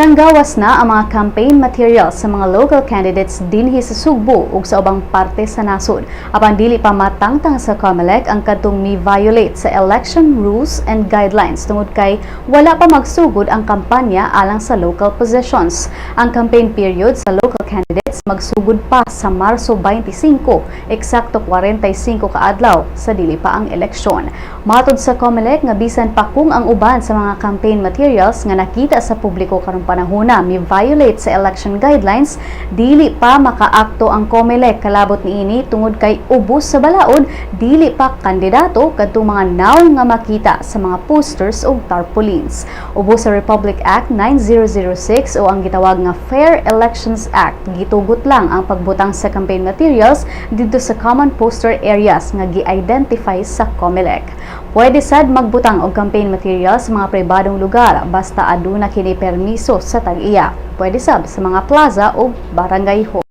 Nanggawas na ang mga campaign materials sa mga local candidates dinhi sa Sugbo ug sa ubang parte sa nasod. Apan dili pa matangtang sa COMELEC ang kadtong mi-violate sa election rules and guidelines tungod kay wala pa magsugod ang kampanya alang sa local positions. Ang campaign period sa local candidates magsugod pa sa Marso 25, eksakto 45 kaadlaw sa dili pa ang eleksyon. Matod sa COMELEC nga bisan pa kung ang uban sa mga campaign materials nga nakita sa publiko karong panahona mi-violate sa election guidelines, dili pa makaakto ang COMELEC kalabot niini tungod kay ubos sa balaod dili pa kandidato kadtong mga naong nga makita sa mga posters o tarpaulins. Ubos sa Republic Act 9006 o ang gitawag nga Fair Elections Act, gitugot lang ang pagbutang sa campaign materials dito sa common poster areas nga gi-identify sa COMELEC. Pwede sad magbutang og campaign materials sa mga pribadong lugar basta aduna kini permiso sa tag-iya. Pwede sab sa mga plaza o barangay hall.